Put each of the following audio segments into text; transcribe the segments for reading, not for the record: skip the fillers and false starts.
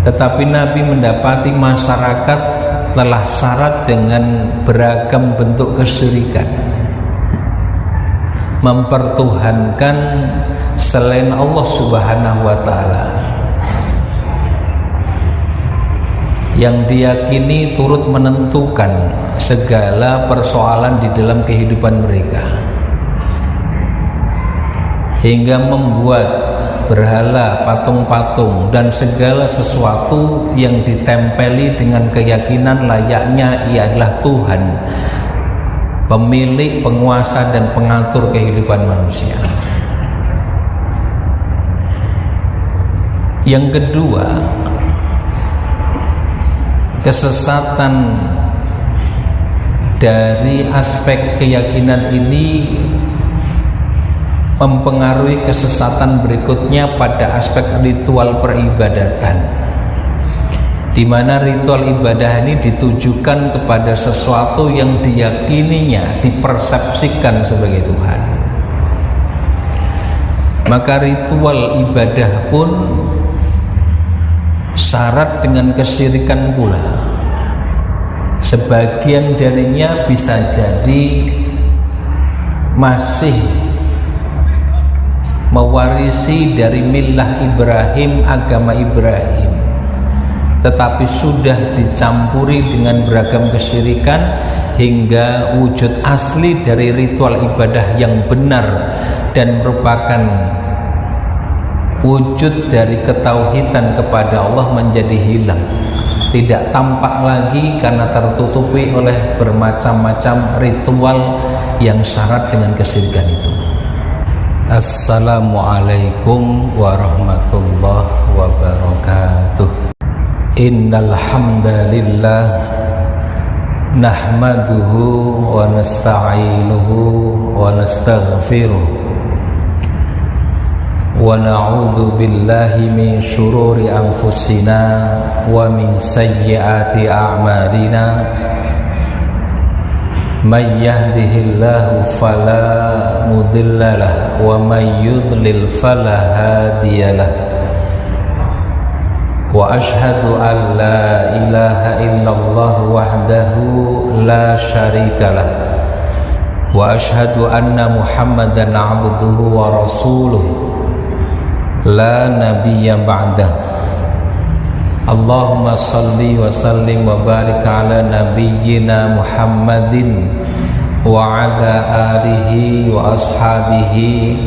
Tetapi Nabi mendapati masyarakat telah syarat dengan beragam bentuk kesyirikan, mempertuhankan selain Allah Subhanahu wa ta'ala, yang diyakini turut menentukan segala persoalan di dalam kehidupan mereka, hingga membuat berhala, patung-patung, dan segala sesuatu yang ditempeli dengan keyakinan layaknya ia adalah Tuhan, pemilik, penguasa, dan pengatur kehidupan manusia. Yang kedua, kesesatan dari aspek keyakinan ini mempengaruhi kesesatan berikutnya pada aspek ritual peribadatan, di mana ritual ibadah ini ditujukan kepada sesuatu yang diyakininya, dipersepsikan sebagai Tuhan. Maka ritual ibadah pun syarat dengan kesyirikan pula. Sebagian darinya bisa jadi masih mewarisi dari millah Ibrahim, agama Ibrahim, tetapi sudah dicampuri dengan beragam kesyirikan hingga wujud asli dari ritual ibadah yang benar dan merupakan wujud dari ketauhidan kepada Allah menjadi hilang, tidak tampak lagi karena tertutupi oleh bermacam-macam ritual yang syarat dengan kesyirikan itu. Assalamualaikum warahmatullahi wabarakatuh. Innal hamdalillah nahmaduhu wa nasta'inuhu wa nastaghfiruh wa na'udzu billahi min syururi anfusina wa min sayyiati a'malina. Man yahdihillahu fala mudhillalah wa man yudlil fala hadiyalah. Wa ashhadu an la ilaha illallah wahdahu la syarikalah wa ashhadu anna Muhammadan abduhu wa rasuluh la nabiyya ba'dah. Allahumma salli wa sallim wa barik ala nabiyyina Muhammadin wa ala alihi wa ashabihi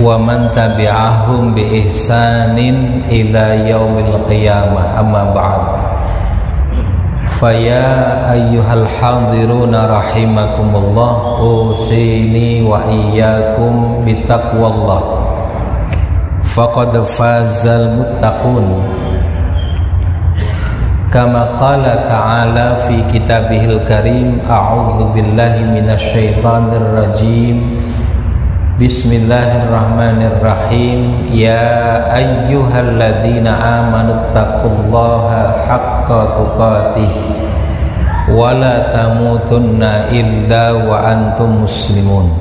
wa man tabi'ahum bi ihsanin ila yaumil qiyamah, amma ba'd. Faya ayyuhal hadiruna rahimakumullah, usini wa iyyakum bitaqwallah, faqad fazal muttaqun. Kama qala ta'ala fi kitabihil karim, a'udzu billahi minasyaitonir rajim. Bismillahirrahmanirrahim. Ya ayyuhalladzina amanu taqullaha haqqa tuqatih wa la tamutunna illa wa antum muslimun.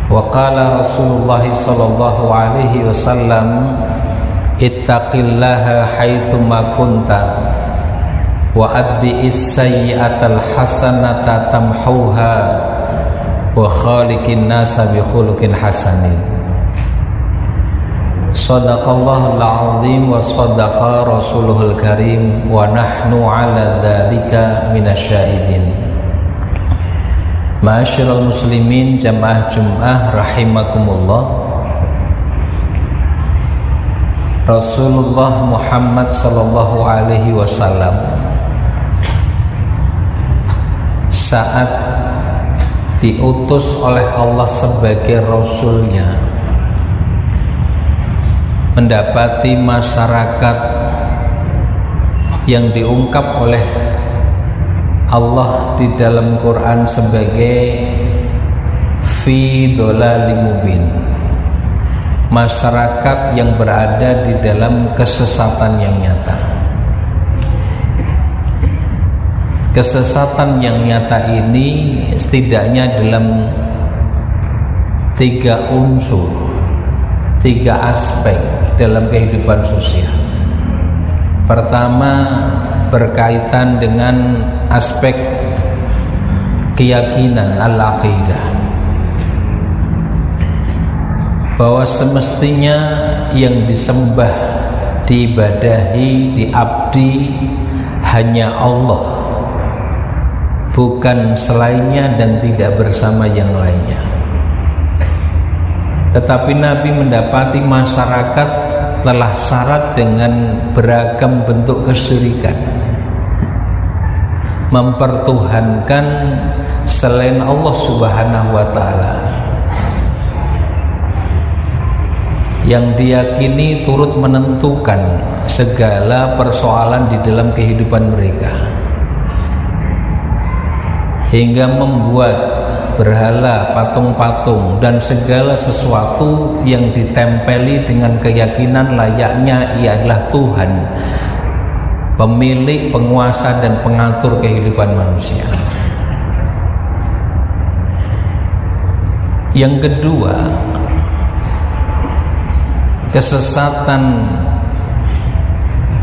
Wa qala Rasulullah sallallahu alaihi wasallam, ittaqillaha haitsuma kunta wa atbi'is sayyi'atal hasanata tamhuha wa khaliqin nasa bi khuluqin hasanin. Shadaqallahul azim wa shadaqa rasuluhul karim wa nahnu ala dzalika minasyahidin. Ma'asyiral muslimin jamaah Jumat rahimakumullah. Rasulullah Muhammad sallallahu alaihi wasallam saat diutus oleh Allah sebagai Rasulnya mendapati masyarakat yang diungkap oleh Allah di dalam Quran sebagai fi dhalalim mubin, masyarakat yang berada di dalam kesesatan yang nyata. Kesesatan yang nyata ini setidaknya dalam 3 unsur, 3 aspek dalam kehidupan sosial. Pertama, berkaitan dengan aspek keyakinan al-aqidah, bahwa semestinya yang disembah, diibadahi, diabdi hanya Allah, bukan selainnya dan tidak bersama yang lainnya. Tetapi Nabi mendapati masyarakat telah syarat dengan beragam bentuk kesyirikan, mempertuhankan selain Allah Subhanahu wa ta'ala, yang diyakini turut menentukan segala persoalan di dalam kehidupan mereka, hingga membuat berhala, patung-patung, dan segala sesuatu yang ditempeli dengan keyakinan layaknya ia adalah Tuhan, pemilik, penguasa, dan pengatur kehidupan manusia. Yang kedua, kesesatan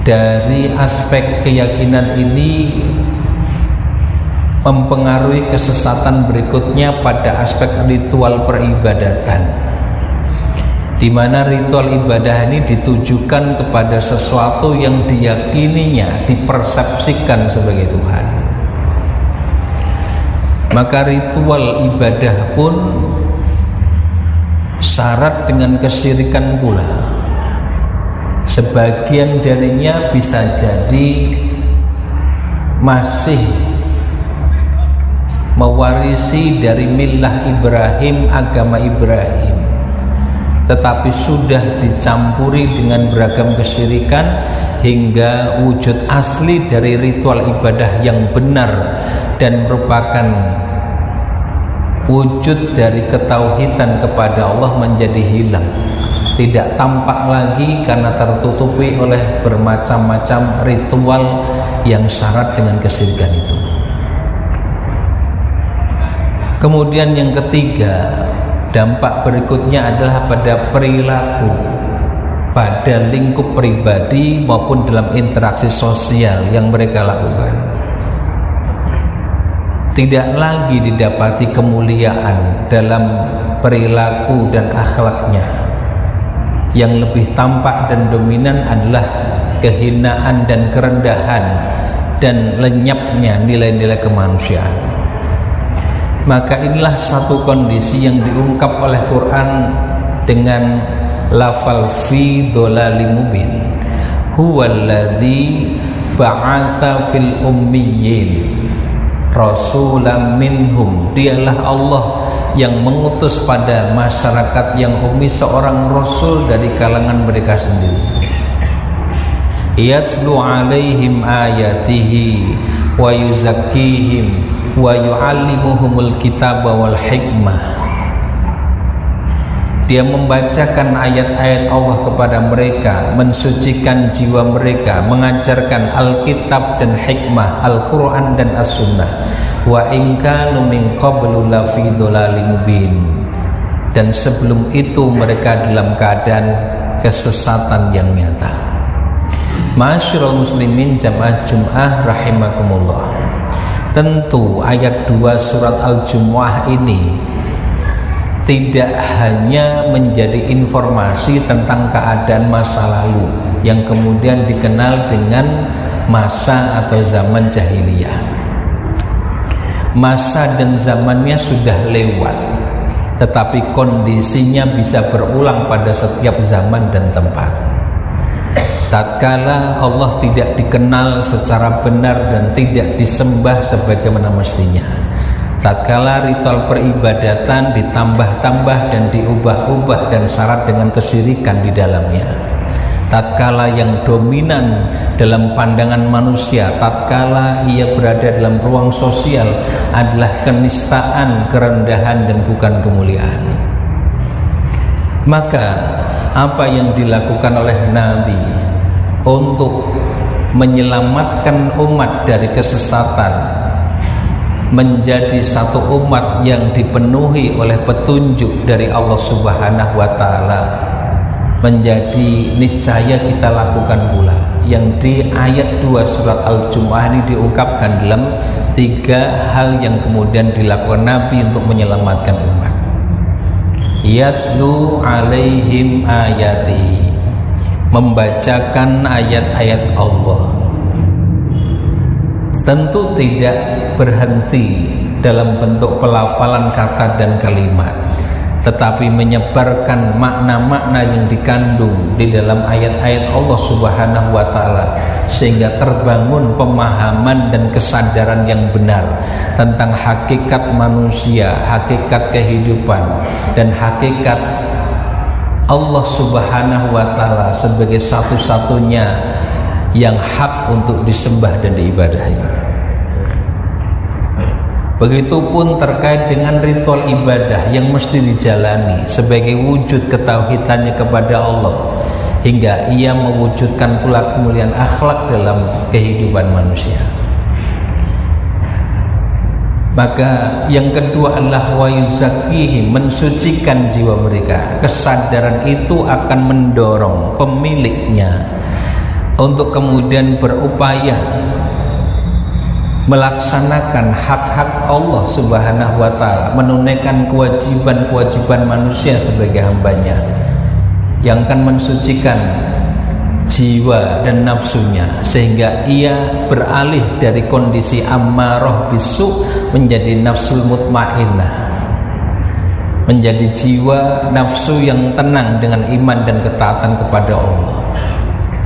dari aspek keyakinan ini mempengaruhi kesesatan berikutnya pada aspek ritual peribadatan, di mana ritual ibadah ini ditujukan kepada sesuatu yang diyakininya, dipersepsikan sebagai Tuhan. Maka ritual ibadah pun syarat dengan kesyirikan pula. Sebagian darinya bisa jadi masih mewarisi dari millah Ibrahim, agama Ibrahim, tetapi sudah dicampuri dengan beragam kesyirikan hingga wujud asli dari ritual ibadah yang benar dan merupakan wujud dari ketauhidan kepada Allah menjadi hilang, tidak tampak lagi karena tertutupi oleh bermacam-macam ritual yang syarat dengan kesyirikan itu. Kemudian yang ketiga, dampak berikutnya adalah pada perilaku, pada lingkup pribadi maupun dalam interaksi sosial yang mereka lakukan. Tidak lagi didapati kemuliaan dalam perilaku dan akhlaknya. Yang lebih tampak dan dominan adalah kehinaan dan kerendahan dan lenyapnya nilai-nilai kemanusiaan. Maka inilah satu kondisi yang diungkap oleh Quran dengan lafal fi dolalim mubin, huwallazi ba'atsa fil ummiyyin rasulam minhum. Dialah Allah yang mengutus pada masyarakat yang ummi seorang rasul dari kalangan mereka sendiri. Yatlu alaihim ayatihi wa yuzakkihim wa yu'allimuhumul kitaba wal hikmah. Dia membacakan ayat-ayat Allah kepada mereka, mensucikan jiwa mereka, mengajarkan Alkitab dan hikmah, Al-Quran dan As-Sunnah. Wa in kanu min qablu lafi dhalalim mubin. Dan sebelum itu mereka dalam keadaan kesesatan yang nyata. Ma'asyiral muslimin jamaah Jum'ah rahimakumullah. Tentu ayat 2 surat Al-Jumu'ah ini tidak hanya menjadi informasi tentang keadaan masa lalu yang kemudian dikenal dengan masa atau zaman jahiliyah. Masa dan zamannya sudah lewat, tetapi kondisinya bisa berulang pada setiap zaman dan tempat. Tatkala Allah tidak dikenal secara benar dan tidak disembah sebagaimana mestinya, tatkala ritual peribadatan ditambah-tambah dan diubah-ubah dan syarat dengan kesyirikan di dalamnya, tatkala yang dominan dalam pandangan manusia, tatkala ia berada dalam ruang sosial adalah kenistaan, kerendahan, dan bukan kemuliaan. Maka apa yang dilakukan oleh Nabi untuk menyelamatkan umat dari kesesatan, menjadi satu umat yang dipenuhi oleh petunjuk dari Allah Subhanahu wa ta'ala, menjadi niscaya kita lakukan pula. Yang di ayat 2 surat Al-Jumu'ah ini diungkapkan dalam 3 hal yang kemudian dilakukan Nabi untuk menyelamatkan umat. Yatlu alaihim ayati, membacakan ayat-ayat Allah. Tentu tidak berhenti dalam bentuk pelafalan kata dan kalimat, tetapi menyebarkan makna-makna yang dikandung di dalam ayat-ayat Allah Subhanahu wa ta'ala, sehingga terbangun pemahaman dan kesadaran yang benar tentang hakikat manusia, hakikat kehidupan, dan hakikat Allah Subhanahu wa ta'ala sebagai satu-satunya yang hak untuk disembah dan diibadahi. Begitupun terkait dengan ritual ibadah yang mesti dijalani sebagai wujud ketauhidannya kepada Allah, hingga ia mewujudkan pula kemuliaan akhlak dalam kehidupan manusia. Maka yang kedua adalah wa yuzakkihim, mensucikan jiwa mereka. Kesadaran itu akan mendorong pemiliknya untuk kemudian berupaya melaksanakan hak-hak Allah Subhanahu wa ta'ala, menunaikan kewajiban-kewajiban manusia sebagai hambanya, yang akan mensucikan jiwa dan nafsunya, sehingga ia beralih dari kondisi ammarah bisu menjadi nafsul mutmainnah, menjadi jiwa nafsu yang tenang dengan iman dan ketaatan kepada Allah.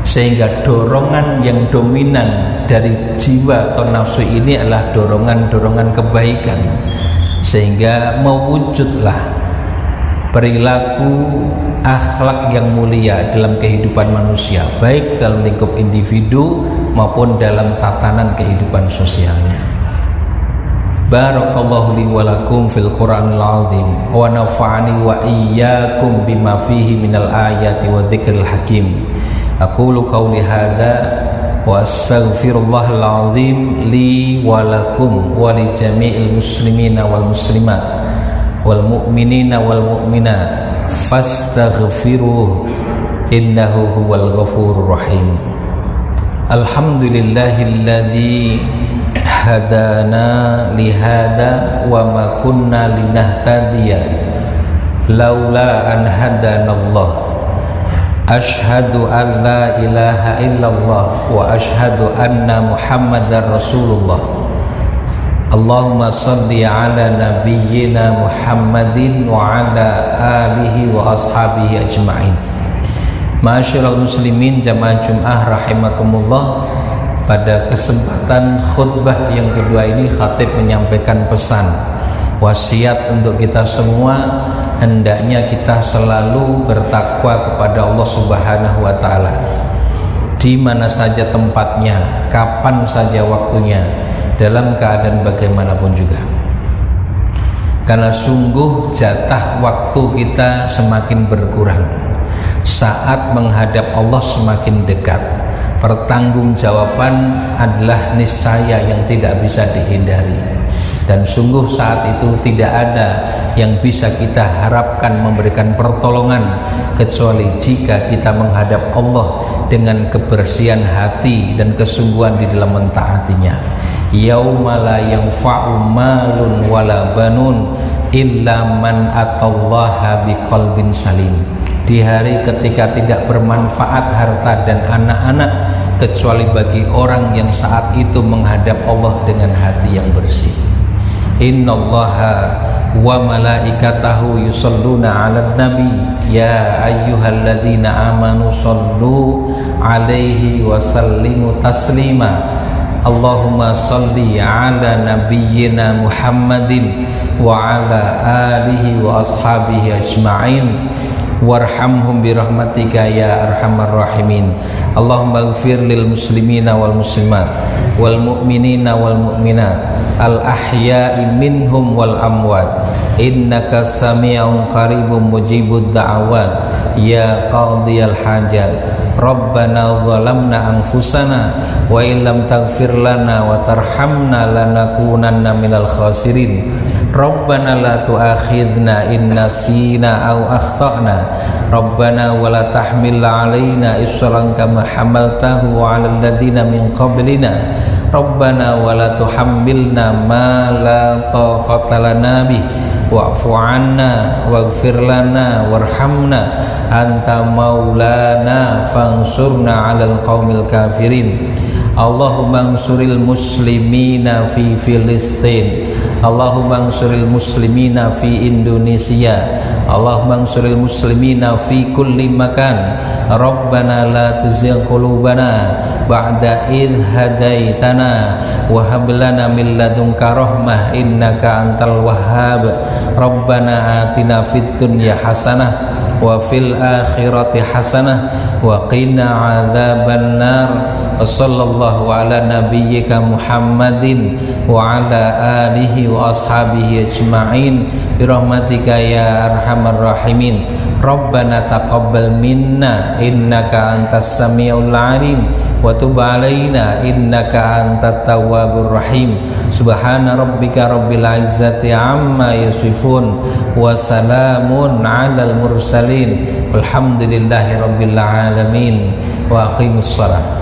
Sehingga dorongan yang dominan dari jiwa atau nafsu ini adalah dorongan-dorongan kebaikan, sehingga mewujudlah perilaku akhlak yang mulia dalam kehidupan manusia, baik dalam lingkup individu maupun dalam tatanan kehidupan sosialnya. Barakallahu li wa lakum fil Qur'anil azim wa nafa'ani wa iyyakum bima fihi minal ayati wa dzikril hakim. Aqulu qawli hadza wa astaghfirullahal azim li wa lakum wa li jami'il muslimina wal muslimat wal mu'minina wal mu'minat fastaghfiruhu innahu huwal ghafurur rahim. Alhamdulillahilladzi hadana li hadza wa ma kunna linahtadiya laula an hadanallah. Ashhadu an la ilaha illallah wa ashhadu anna Muhammadar Rasulullah. Allahumma salli ala nabiyyina Muhammadin wa ala alihi wa ashabihi ajma'in. Ma'asyiral muslimin jamaah Jum'ah rahimakumullah. Pada kesempatan khutbah yang kedua ini, khatib menyampaikan pesan wasiat untuk kita semua. Hendaknya kita selalu bertakwa kepada Allah Subhanahu wa ta'ala, di mana saja tempatnya, kapan saja waktunya, dalam keadaan bagaimanapun juga. Karena sungguh jatah waktu kita semakin berkurang, saat menghadap Allah semakin dekat. Pertanggungjawaban adalah niscaya yang tidak bisa dihindari, dan sungguh saat itu tidak ada yang bisa kita harapkan memberikan pertolongan kecuali jika kita menghadap Allah dengan kebersihan hati dan kesungguhan di dalam mentaatinya. Yauma la yanfa'u malun wala banun illa man atallaha biqalbin salim. Di hari ketika tidak bermanfaat harta dan anak-anak kecuali bagi orang yang saat itu menghadap Allah dengan hati yang bersih. Innallaha wa malaikatahu yusalluna 'alan nabi ya ayyuhalladzina amanu sallu 'alaihi wa sallimu taslima. Allahumma salli 'ala nabiyyina Muhammadin wa 'ala alihi wa ashabihi ajma'in warhamhum birahmatika ya arhamar rahimin. Allahumma ighfir lil muslimina wal muslimat wal mu'minina wal mu'minat al ahya'i minhum wal amwat innaka sami'un qaribun mujibud da'awat ya qadiyal hajat. Rabbana zalamna anfusana wa illam taghfir lana wa tarhamna lanakunanna minal khasirin. Rabbana la tu'akhidna in nasina aw akhtana Rabbana wa la tahmil alaina isran kama hamaltahu 'alal ladzina min qablina Rabbana wa la tuhammilna ma la taqata lana bih wa'fu 'anna waghfir lana warhamna anta maulana fansurna 'alal qaumil kafirin Allahumma ansuril muslimina fi Filistin Allahumma ansuril muslimina fi Indonesia Allahumma ansuril muslimina fi kulli makan Rabbana la tuzigh qulubana ba'da idh hadaitana wa hab lana min ladunka rahmah innaka antal wahhab Rabbana atina fid dunya hasanah wa fil akhirati hasanah wa qina adzaban nar wa sallallahu ala nabiyyika Muhammadin wa ala alihi wa ashabihi ajma'in bi rahmatika ya arhamar rahimin Rabbana taqabbal minna innaka antas samiul alim wa tub alaina innaka antat tawwabur rahim subhana rabbika rabbil izzati amma yasifun wa salamun alal mursalin walhamdulillahi rabbil alamin wa aqimus shalah.